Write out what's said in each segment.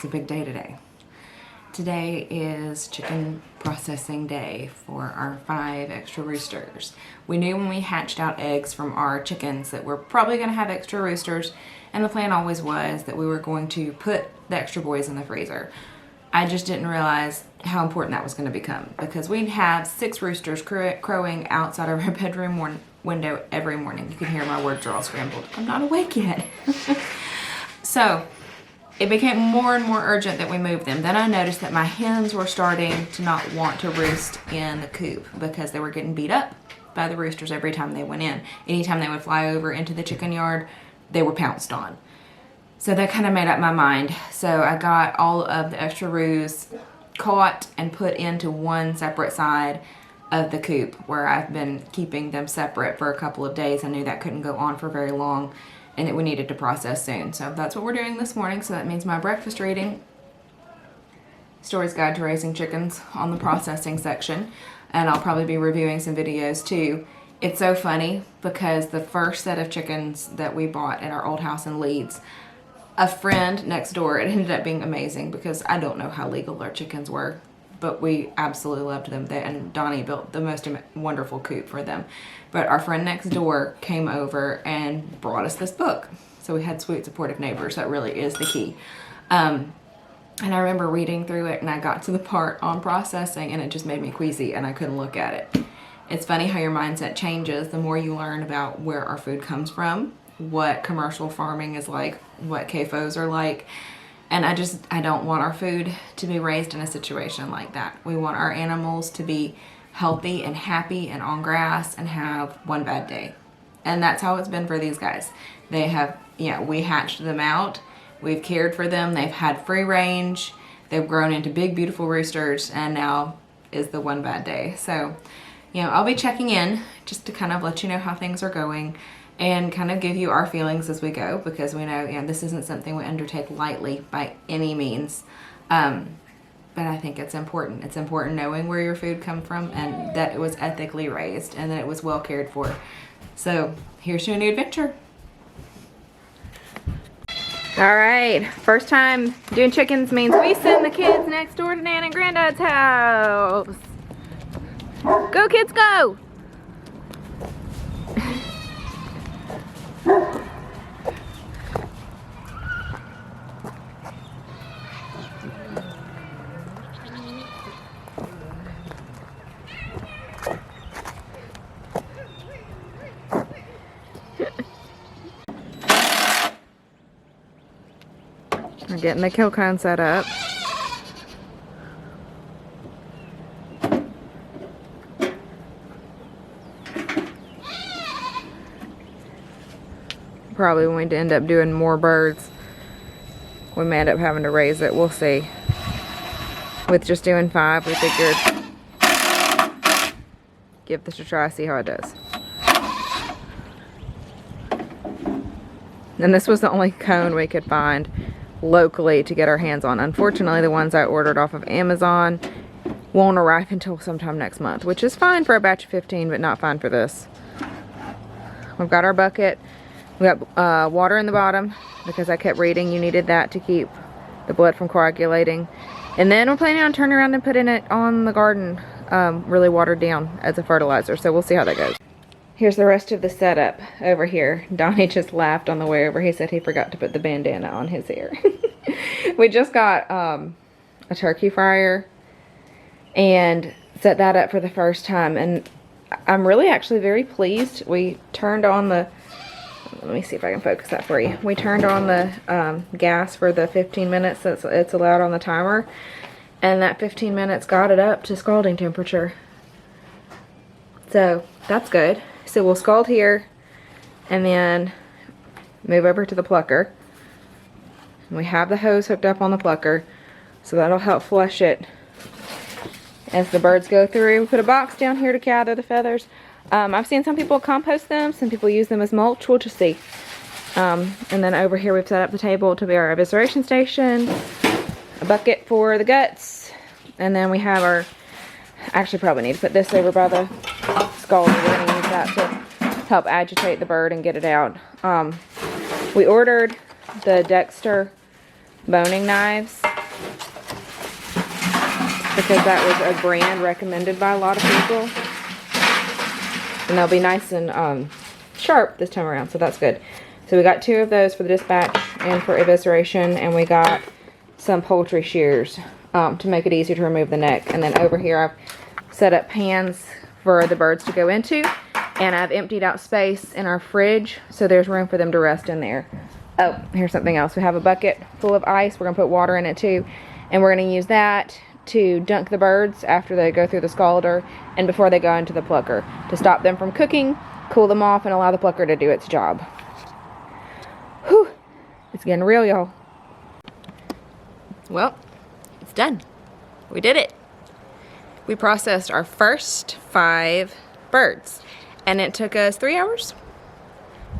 It's a big day today. Today is chicken processing day for our 5 extra roosters. We knew when we hatched out eggs from our chickens that we're probably going to have extra roosters, and the plan always was that we were going to put the extra boys in the freezer. I just didn't realize how important that was going to become, because we'd have 6 roosters crowing outside of our bedroom window every morning. You can hear my words are all scrambled. I'm not awake yet. So it became more and more urgent that we move them. Then I noticed that my hens were starting to not want to roost in the coop because they were getting beat up by the roosters every time they went in. Anytime they would fly over into the chicken yard, they were pounced on. So that kind of made up my mind. So I got all of the extra roos caught and put into one separate side of the coop where I've been keeping them separate for a couple of days. I knew that couldn't go on for very long and that we needed to process soon. So that's what we're doing this morning. So that means my breakfast reading, Story's Guide to Raising Chickens on the processing section. And I'll probably be reviewing some videos too. It's so funny because the first set of chickens that we bought at our old house in Leeds, a friend next door, it ended up being amazing because I don't know how legal our chickens were, but we absolutely loved them. And Donnie built the most wonderful coop for them. But our friend next door came over and brought us this book. So we had sweet, supportive neighbors. That really is the key. And I remember reading through it and I got to the part on processing and it just made me queasy and I couldn't look at it. It's funny how your mindset changes the more you learn about where our food comes from, what commercial farming is like, what CAFOs are like. And I don't want our food to be raised in a situation like that. We want our animals to be healthy and happy and on grass and have one bad day. And that's how it's been for these guys. They have, we hatched them out. We've cared for them. They've had free range. They've grown into big, beautiful roosters. And now is the one bad day. So, I'll be checking in just to kind of let you know how things are going and kind of give you our feelings as we go, because we know, this isn't something we undertake lightly by any means. But I think it's important. It's important knowing where your food comes from and that it was ethically raised and that it was well cared for. So here's your new adventure. All right, first time doing chickens means we send the kids next door to Nan and Granddad's house. Go kids, go! We're getting the kill cone set up. Probably when we end up doing more birds, we may end up having to raise it. We'll see. With just doing 5, we figured give this a try, see how it does. And this was the only cone we could find locally to get our hands on. Unfortunately, the ones I ordered off of Amazon won't arrive until sometime next month, which is fine for a batch of 15, but not fine for this. We've got our bucket. We got water in the bottom because I kept reading you needed that to keep the blood from coagulating. And then we're planning on turning around and putting it on the garden, really watered down as a fertilizer. So we'll see how that goes. Here's the rest of the setup over here. Donnie just laughed on the way over. He said he forgot to put the bandana on his hair. We just got a turkey fryer and set that up for the first time. And I'm really actually very pleased. We turned on the, let me see if I can focus that for you. We turned on the gas for the 15 minutes that it's allowed on the timer. And that 15 minutes got it up to scalding temperature. So that's good. So we'll scald here and then move over to the plucker. And we have the hose hooked up on the plucker, so that'll help flush it as the birds go through. We put a box down here to gather the feathers. I've seen some people compost them, some people use them as mulch. We'll just see. And then over here we've set up the table to be our evisceration station, a bucket for the guts, and then we have our, actually probably need to put this over by the scalder. We're going to use that to help agitate the bird and get it out. We ordered the Dexter boning knives because that was a brand recommended by a lot of people. And they'll be nice and sharp this time around, so that's good. So we got 2 of those for the dispatch and for evisceration, and we got some poultry shears to make it easier to remove the neck. And then over here I've set up pans for the birds to go into, and I've emptied out space in our fridge so there's room for them to rest in there. Oh, here's something else. We have a bucket full of ice. We're gonna put water in it too, and we're gonna use that to dunk the birds after they go through the scalder and before they go into the plucker, to stop them from cooking, cool them off, and allow the plucker to do its job. Whew, it's getting real, y'all. Well, it's done. We did it. We processed our first 5 birds, and it took us 3 hours,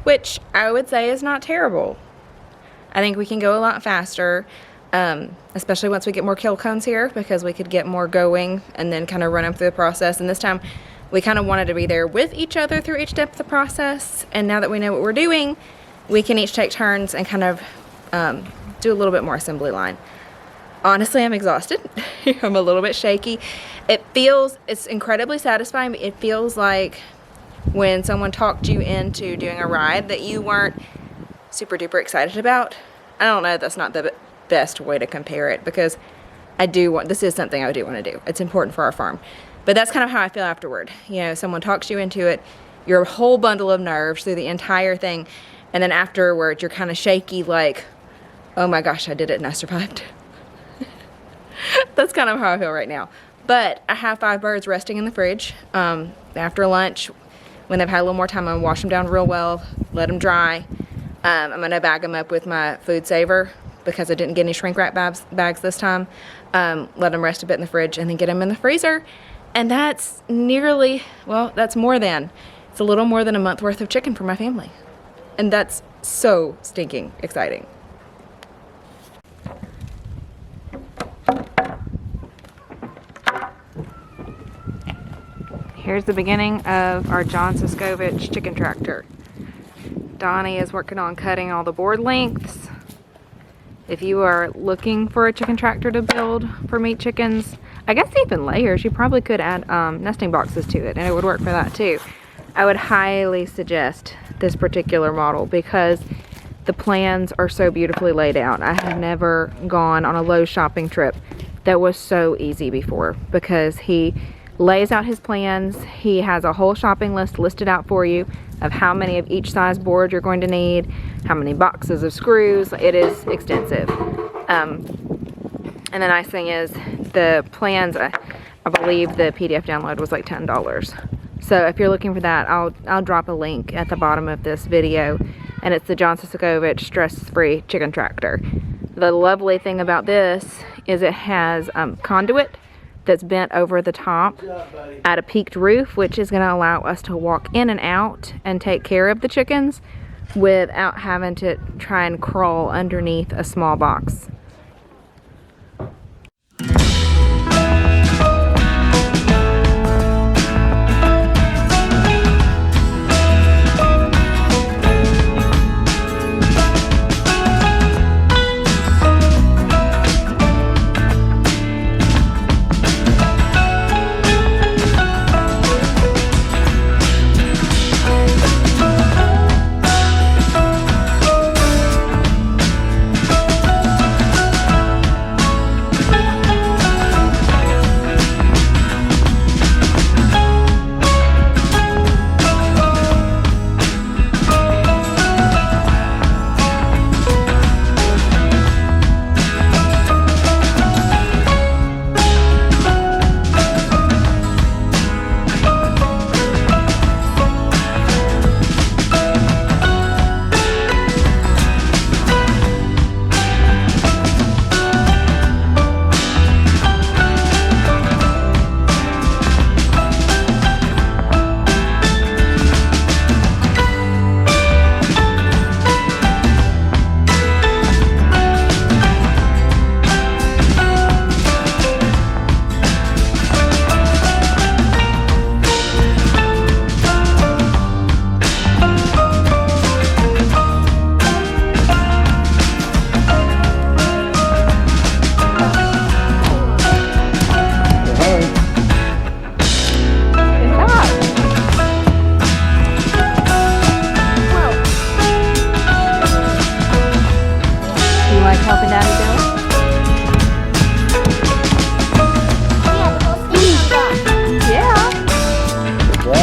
which I would say is not terrible. I think we can go a lot faster, especially once we get more kill cones here, because we could get more going and then kind of run them through the process. And this time we kind of wanted to be there with each other through each step of the process. And now that we know what we're doing, we can each take turns and kind of do a little bit more assembly line. Honestly, I'm exhausted. I'm a little bit shaky. It's incredibly satisfying, but it feels like when someone talked you into doing a ride that you weren't super duper excited about. I don't know, that's not the best way to compare it, because this is something I do want to do. It's important for our farm. But that's kind of how I feel afterward. You know, someone talks you into it, your whole bundle of nerves through the entire thing, and then afterwards you're kind of shaky, like, oh my gosh, I did it and I survived. That's kind of how I feel right now. But I have 5 birds resting in the fridge. After lunch, when they've had a little more time, I'm gonna wash them down real well, let them dry. I'm gonna bag them up with my food saver because I didn't get any shrink wrap bags this time. Let them rest a bit in the fridge and then get them in the freezer. And that's it's a little more than a month worth of chicken for my family. And that's so stinking exciting. Here's the beginning of our John Siskovich chicken tractor. Donnie is working on cutting all the board lengths. If you are looking for a chicken tractor to build for meat chickens, I guess even layers, you probably could add nesting boxes to it and it would work for that too. I would highly suggest this particular model because the plans are so beautifully laid out. I have never gone on a Lowe's shopping trip that was so easy before, because he lays out his plans. He has a whole shopping list listed out for you of how many of each size board you're going to need, how many boxes of screws. It is extensive. And the nice thing is the plans, I believe the PDF download was like $10. So if you're looking for that, I'll drop a link at the bottom of this video, and it's the John Siskovich stress-free chicken tractor. The lovely thing about this is it has conduit that's bent over the top at a peaked roof, which is going to allow us to walk in and out and take care of the chickens without having to try and crawl underneath a small box.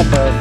bad, bud.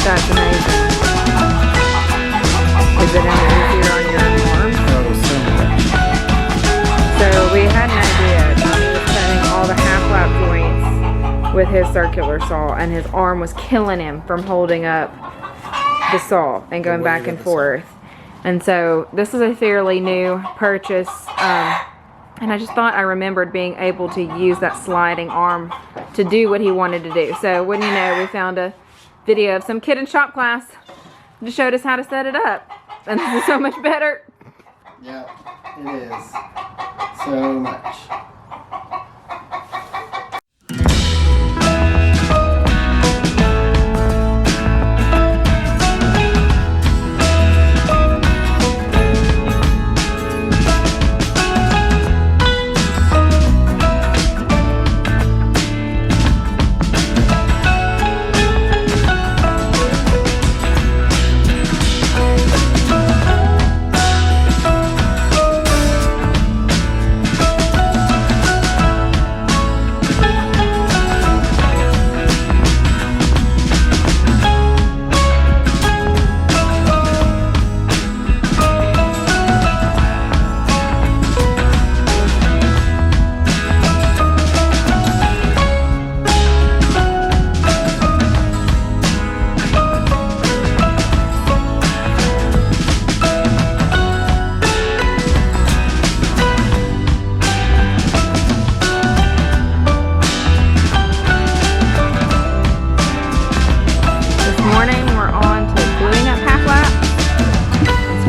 That's amazing. Is it any easier on your arm? So we had an idea. Tommy was cutting all the half lap joints with his circular saw, and his arm was killing him from holding up the saw and going back and forth. And so this is a fairly new purchase, and I just thought I remembered being able to use that sliding arm to do what he wanted to do. So wouldn't you know, we found a video of some kid in shop class that showed us how to set it up, and this is so much better. Yeah, it is so much.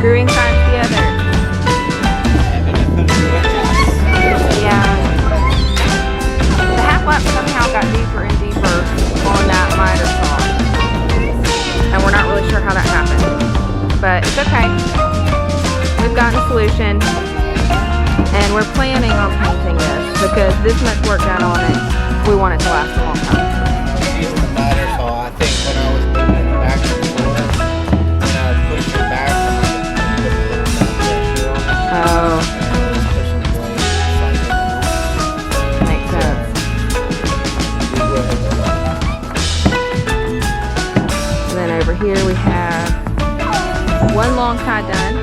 Screwing sides together. Yeah. The half lap somehow got deeper and deeper on that miter saw. And we're not really sure how that happened. But it's okay. We've gotten a solution. And we're planning on painting this because this much work done on it, we want it to last a long time. Using the miter saw, I think when I was moving it back and forth, when I was pushing it back, oh. Makes sense. And then over here we have one long tie done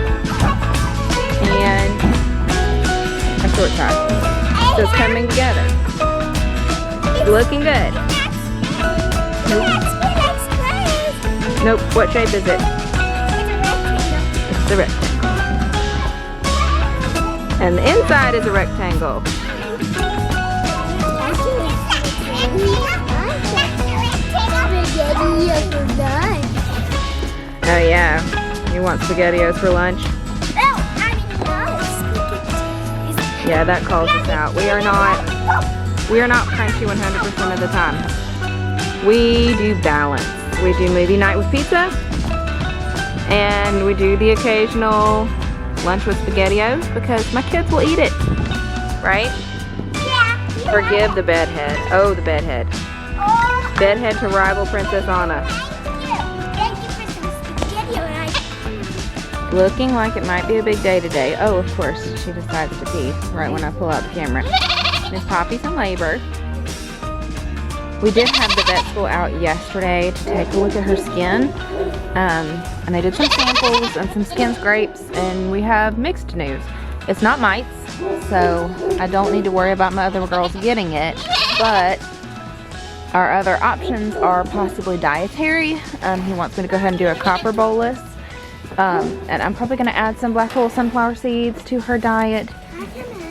and a short tie. So it's coming together. Looking good. Nope. Nope. What shape is it? It's a rectangle. And the inside is a rectangle. Oh yeah, you want SpaghettiOs for lunch? Yeah, that calls us out. We are not crunchy 100% of the time. We do balance. We do movie night with pizza, and we do the occasional lunch with SpaghettiOs because my kids will eat it, right? Yeah. Forgive the bedhead. Oh, the bedhead. Bedhead to rival Princess Anna. Thank you Looking like it might be a big day today. Oh, of course, she decides to pee right when I pull out the camera. Miss Poppy's in labor. We did have the vet school out yesterday to take a look at her skin. And they did some samples and some skin scrapes, and we have mixed news. It's not mites, so I don't need to worry about my other girls getting it, but our other options are possibly dietary. He wants me to go ahead and do a copper bolus. And I'm probably going to add some black hole sunflower seeds to her diet,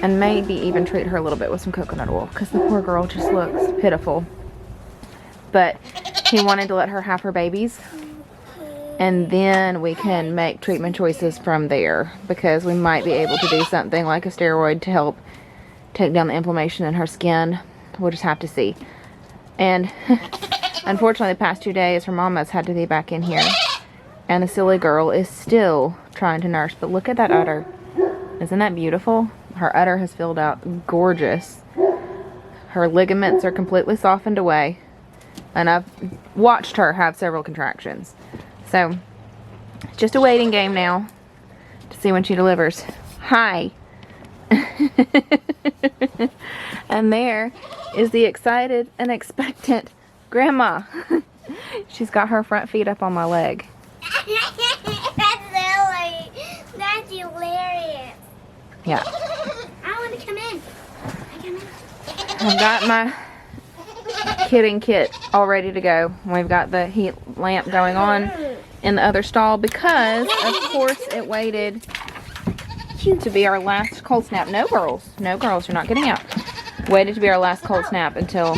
and maybe even treat her a little bit with some coconut oil, because the poor girl just looks pitiful. But he wanted to let her have her babies, and then we can make treatment choices from there, because we might be able to do something like a steroid to help take down the inflammation in her skin. We'll just have to see. And unfortunately, the past 2 days, her mama's had to be back in here, and the silly girl is still trying to nurse. But look at that udder. Isn't that beautiful? Her udder has filled out gorgeous. Her ligaments are completely softened away, and I've watched her have several contractions. So, it's just a waiting game now to see when she delivers. Hi. And there is the excited and expectant grandma. She's got her front feet up on my leg. That's silly. That's hilarious. Yeah. I want to come in. I've got my kidding kit all ready to go. We've got the heat lamp going on in the other stall because, of course, it waited to be our last cold snap. No girls, you're not getting out. Waited to be our last cold snap until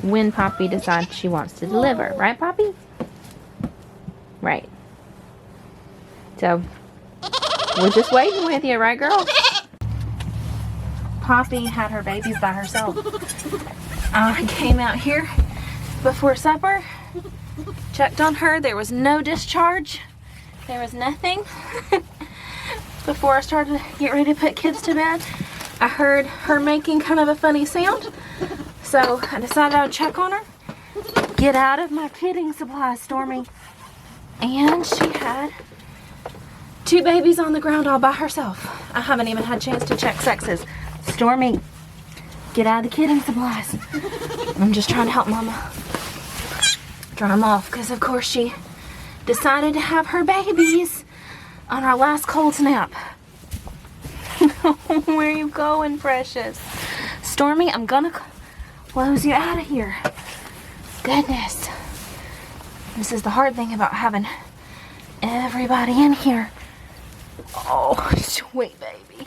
when Poppy decides she wants to deliver. Right, Poppy? Right. So, we're just waiting with you, right, girl? Poppy had her babies by herself. I came out here before supper, checked on her. There was no discharge. There was nothing. Before I started to get ready to put kids to bed, I heard her making kind of a funny sound. So I decided I would check on her. Get out of my kidding supplies, Stormy. And she had 2 babies on the ground all by herself. I haven't even had a chance to check sexes. Stormy, get out of the kidding supplies. I'm just trying to help Mama dry them off, because of course she decided to have her babies on our last cold snap. Where are you going, precious? Stormy, I'm gonna close you out of here. Goodness. This is the hard thing about having everybody in here. Oh, sweet baby.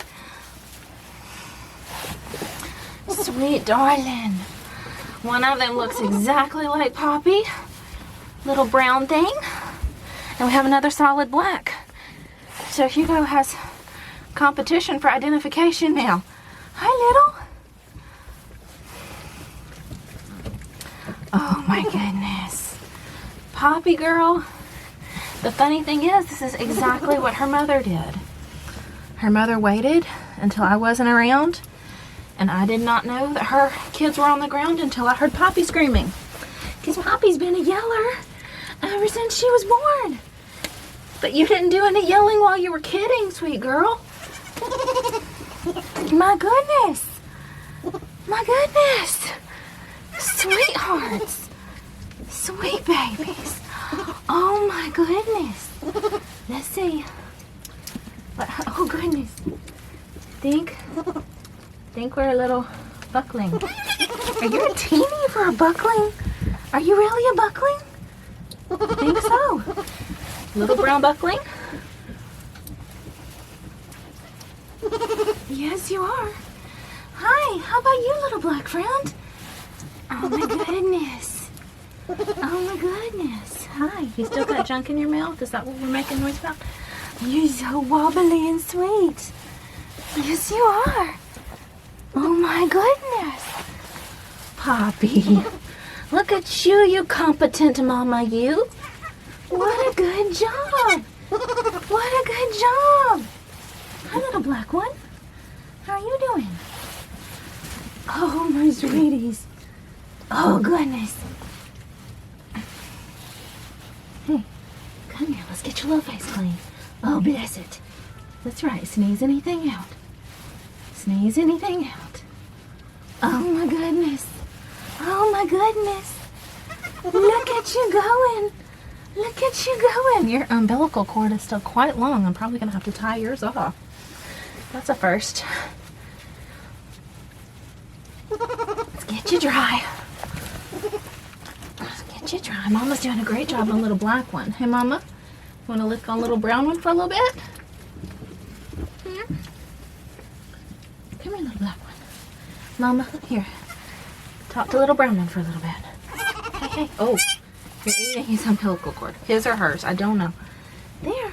Sweet darling. One of them looks exactly like Poppy. Little brown thing. And we have another solid black. So Hugo has competition for identification now. Hi, little. Oh my goodness. Poppy girl. The funny thing is, this is exactly what her mother did. Her mother waited until I wasn't around, and I did not know that her kids were on the ground until I heard Poppy screaming. Because Poppy's been a yeller ever since she was born. But you didn't do any yelling while you were kidding, sweet girl. My goodness. My goodness. Sweethearts. Sweet babies. Oh my goodness. Let's see. Oh goodness. Think we're a little buckling. Are you a teeny for a buckling? Are you really a buckling? I think so. Little brown buckling? Yes, you are. Hi, how about you, little black friend? Oh my goodness. Oh my goodness. Hi. You still got junk in your mouth? Is that what we're making noise about? You're so wobbly and sweet. Yes, you are. Oh my goodness. Poppy. Look at you, you competent mama, you. What a good job. What a good job. Hi, little black one. How are you doing? Oh, my sweeties. Oh, goodness. Hey, come here. Let's get your little face clean. Oh, bless it. That's right. Sneeze anything out. Sneeze anything out. Oh my goodness. Oh my goodness. Look at you going. Look at you going. Your umbilical cord is still quite long. I'm probably going to have to tie yours off. That's a first. Let's get you dry. Let's get you dry. Mama's doing a great job on little black one. Hey, Mama, want to lick on little brown one for a little bit? Come here, little black one. Mama, here. Talk to little brown one for a little bit. Hey, hey. Oh, you're eating his umbilical cord. His or hers, I don't know. There.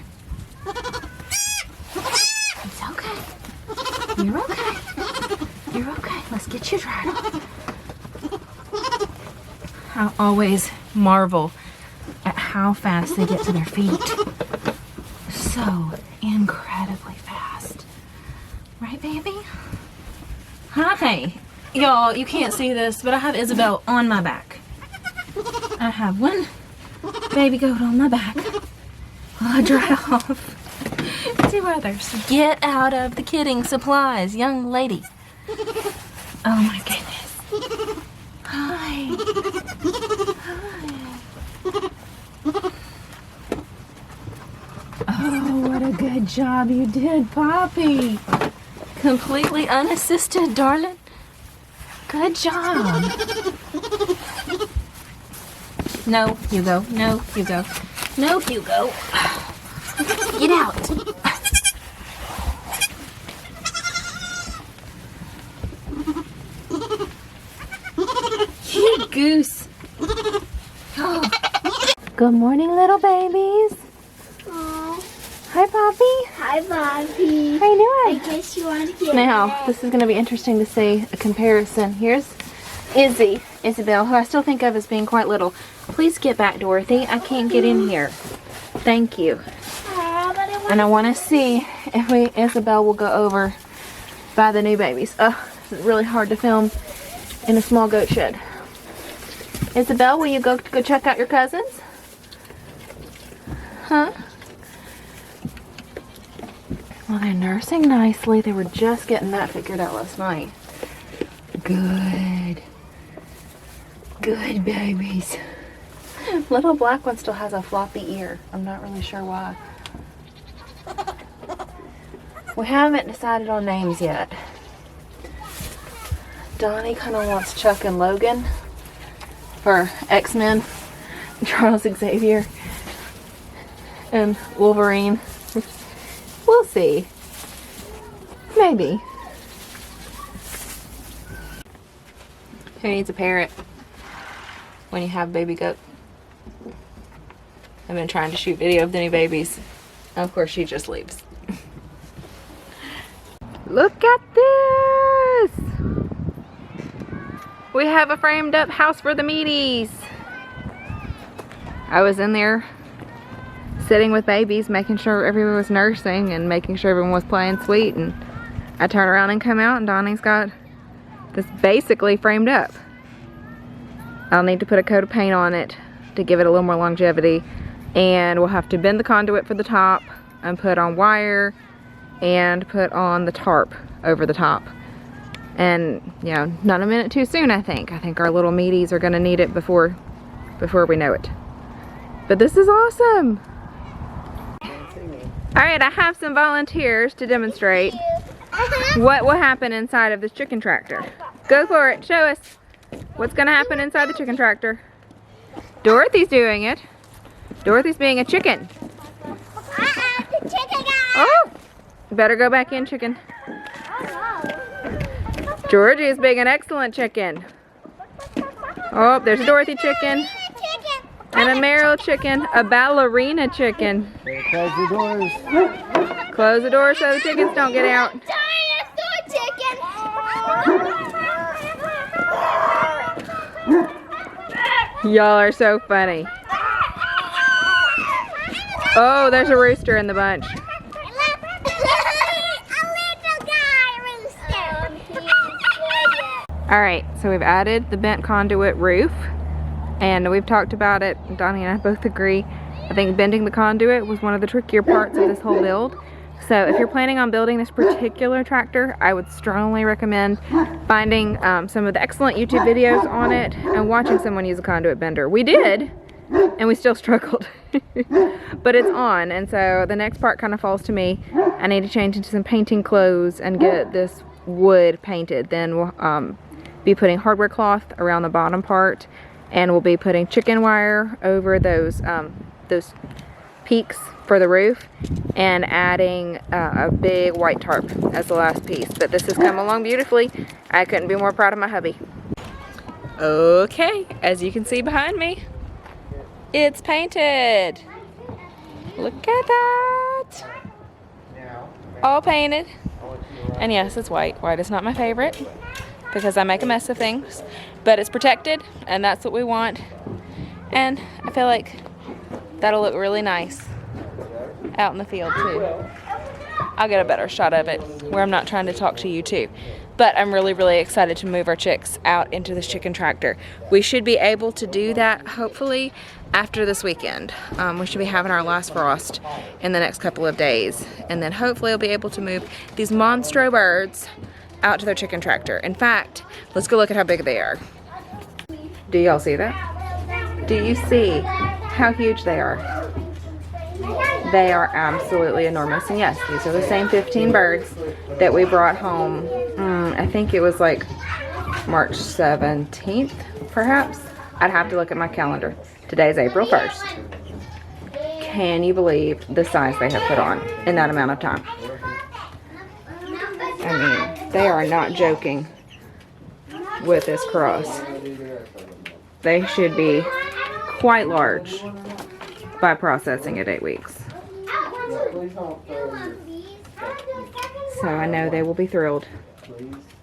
It's okay. You're okay. You're okay. Let's get you dried off. I always marvel at how fast they get to their feet. So incredibly fast. Right, baby? Hi. Y'all, you can't see this, but I have Isabel on my back. I have one baby goat on my back. Oh, dry off. Two others. Get out of the kidding supplies, young lady. Oh my goodness. Hi. Hi. Oh, what a good job you did, Poppy. Completely unassisted, darling. Good job. No, Hugo. No, Hugo. No, Hugo. Get out. Cute goose. Oh. Good morning, little babies. Aw. Hi, Poppy. Hi, Bobby. How you doing? I guess you want to get Now, this is going to be interesting to see a comparison. Here's Isabel, who I still think of as being quite little. Please get back, Dorothy. I can't get in here. Thank you. And I want to see if Isabel will go over by the new babies. Oh, it's really hard to film in a small goat shed. Isabel, will you go check out your cousins? Huh? Well, they're nursing nicely. They were just getting that figured out last night. Good. Good babies. Little black one still has a floppy ear. I'm not really sure why. We haven't decided on names yet. Donnie kind of wants Chuck and Logan for X-Men. Charles Xavier and Wolverine. We'll see. Maybe. Who needs a parrot when you have a baby goat? I've been trying to shoot video of the new babies. Of course, she just leaves. Look at this! We have a framed up house for the meaties. I was in there sitting with babies, making sure everyone was nursing and making sure everyone was playing sweet, and I turn around and come out and Donnie's got this basically framed up. I'll need to put a coat of paint on it to give it a little more longevity, and we'll have to bend the conduit for the top and put on wire and put on the tarp over the top. And you know, not a minute too soon. I think our little meaties are gonna need it before we know it. But this is awesome. Alright, I have some volunteers to demonstrate what will happen inside of this chicken tractor. Go for it, show us what's gonna happen inside the chicken tractor. Dorothy's doing it. Dorothy's being a chicken. The chicken guy. Oh! You better go back in, chicken. Georgie is being an excellent chicken. Oh, there's a Dorothy chicken. And a Meryl chicken. A ballerina chicken. Close the doors. Close the door so the chickens don't get out. Y'all are so funny. Oh, there's a rooster in the bunch. Alright, so we've added the bent conduit roof, and we've talked about it. Donnie and I both agree I think bending the conduit was one of the trickier parts of this whole build. So if you're planning on building this particular tractor, I would strongly recommend finding some of the excellent YouTube videos on it and watching someone use a conduit bender. We did, and we still struggled. But it's on, and so the next part kind of falls to me. I need to change into some painting clothes and get this wood painted. Then we'll be putting hardware cloth around the bottom part, and we'll be putting chicken wire over those peaks for the roof, and adding a big white tarp as the last piece. But this has come along beautifully. I couldn't be more proud of my hubby. Okay, as you can see behind me, it's painted. Look at that. All painted. And yes, it's white. White is not my favorite because I make a mess of things, but it's protected, and that's what we want. And I feel like that'll look really nice out in the field too. I'll get a better shot of it where I'm not trying to talk to you too. But I'm really excited to move our chicks out into this chicken tractor. We should be able to do that hopefully after this weekend. We should be having our last frost in the next couple of days. And then hopefully we'll be able to move these monstro birds out to their chicken tractor. In fact, let's go look at how big they are. Do y'all see that? Do you see how huge they are? They are absolutely enormous. And yes, these are the same 15 birds that we brought home. I think it was like March 17th, perhaps. I'd have to look at my calendar. Today's April 1st. Can you believe the size they have put on in that amount of time? I mean, they are not joking with this cross. They should be quite large by processing at 8 weeks. So I know they will be thrilled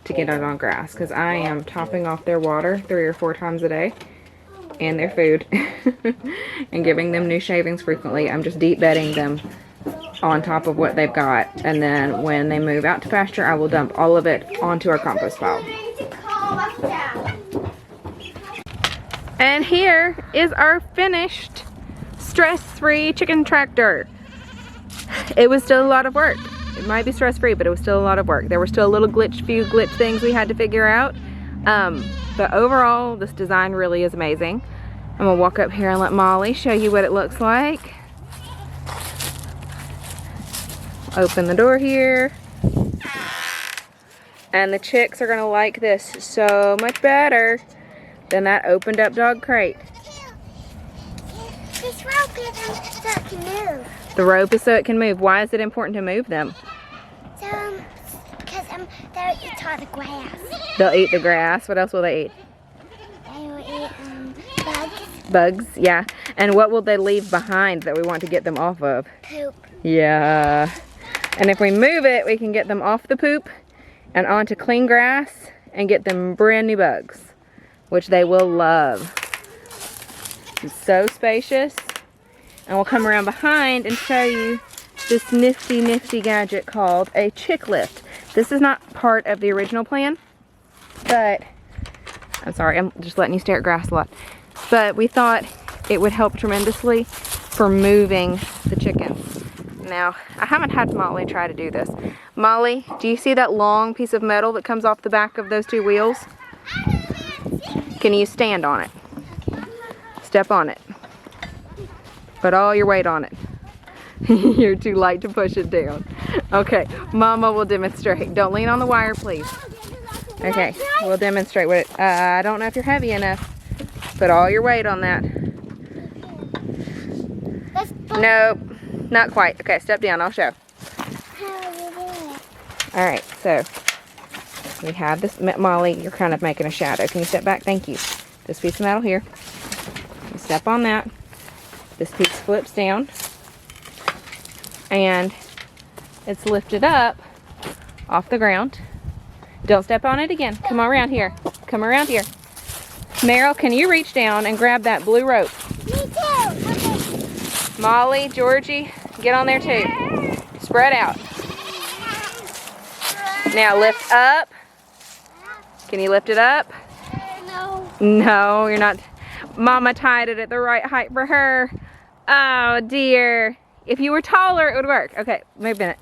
to get out on grass, because I am topping off their water 3 or 4 times a day and their food and giving them new shavings frequently. I'm just deep bedding them on top of what they've got, and then when they move out to pasture, I will dump all of it onto our compost pile. And here is our finished stress-free chicken tractor. It was still a lot of work. It might be stress-free, but it was still a lot of work. There were still a few glitch things we had to figure out. But overall, this design really is amazing. I'm gonna walk up here and let Molly show you what it looks like. Open the door here. And the chicks are gonna like this so much better than that opened up dog crate. This rope is so it can move. The rope is so it can move. Why is it important to move them? Because they'll eat all the grass. They'll eat the grass. What else will they eat? They will eat bugs. Bugs, yeah. And what will they leave behind that we want to get them off of? Poop. Yeah. And if we move it, we can get them off the poop and onto clean grass and get them brand new bugs, which they will love. It's so spacious. And we'll come around behind and show you this nifty gadget called a chick lift. This is not part of the original plan, but I'm sorry, I'm just letting you stare at grass a lot. But we thought it would help tremendously for moving the chickens. Now, I haven't had Molly try to do this. Molly, do you see that long piece of metal that comes off the back of those 2 wheels? Can you stand on it? Step on it. Put all your weight on it. You're too light to push it down. Okay, Mama will demonstrate. Don't lean on the wire, please. Okay, we'll demonstrate what it, I don't know if you're heavy enough. Put all your weight on that. Nope, not quite. Okay, step down, I'll show. All right, so we have this. Molly, you're kind of making a shadow. Can you step back? Thank you. This piece of metal here. You step on that. This piece flips down and it's lifted up off the ground. Don't step on it again. Come around here. Come around here. Meryl, can you reach down and grab that blue rope? Me too. Okay. Molly, Georgie, get on there too. Spread out. Now lift up. Can you lift it up? No. No, you're not. Mama tied it at the right height for her. Oh dear. If you were taller, it would work. Okay, move in it.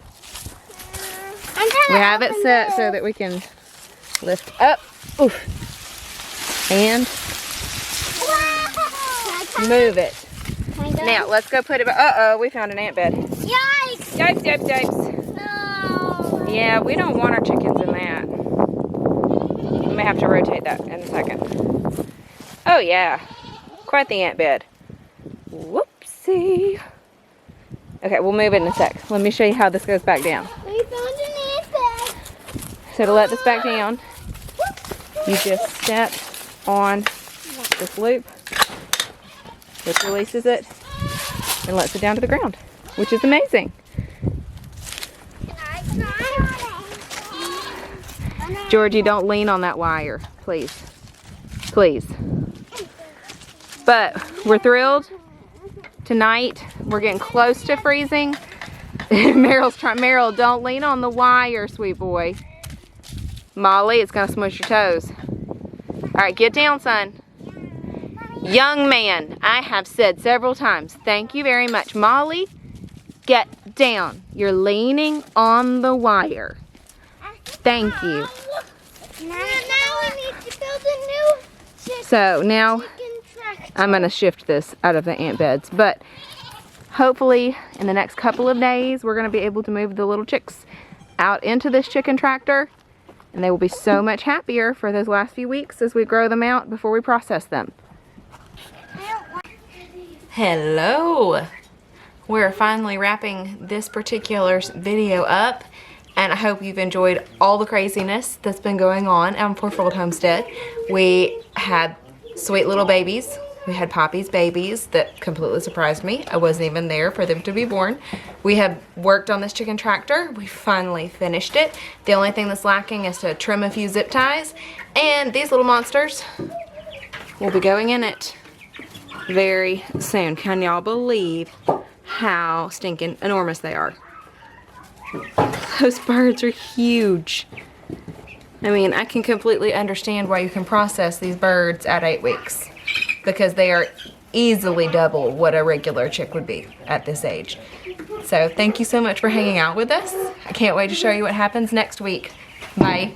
I'm trying We to have it open set this. so that we can lift up. Oof. And move it. Now, let's go put it back. Uh-oh, we found an ant bed. Yikes! Yipes, yipes, yipes. No. Yeah, we don't want our chickens in that. We may have to rotate that in a second. Oh yeah, quite the ant bed. Whoopsie. Okay, we'll move it in a sec. Let me show you how this goes back down. We found an ant bed. So to let this back down, you just step on this loop, which releases it and lets it down to the ground, which is amazing. Georgie, don't lean on that wire, please. Please. But we're thrilled. Tonight, we're getting close to freezing. Meryl's trying. Meryl, don't lean on the wire, sweet boy. Molly, it's gonna smush your toes. All right, get down, son. Young man, I have said several times, thank you very much. Molly, get down. You're leaning on the wire. Thank you. Now we need to build a new So now chicken tractor. I'm gonna shift this out of the ant beds, but hopefully in the next couple of days, we're gonna be able to move the little chicks out into this chicken tractor, and they will be so much happier for those last few weeks as we grow them out before we process them. Hello. We're finally wrapping this particular video up, and I hope you've enjoyed all the craziness that's been going on Poor Fold Homestead. We had sweet little babies. We had Poppy's babies that completely surprised me. I wasn't even there for them to be born. We have worked on this chicken tractor. We finally finished it. The only thing that's lacking is to trim a few zip ties, and these little monsters will be going in it very soon. Can y'all believe how stinking enormous they are? Those birds are huge. I mean, I can completely understand why you can process these birds at 8 weeks, because they are easily double what a regular chick would be at this age. So thank you so much for hanging out with us. I can't wait to show you what happens next week. Bye.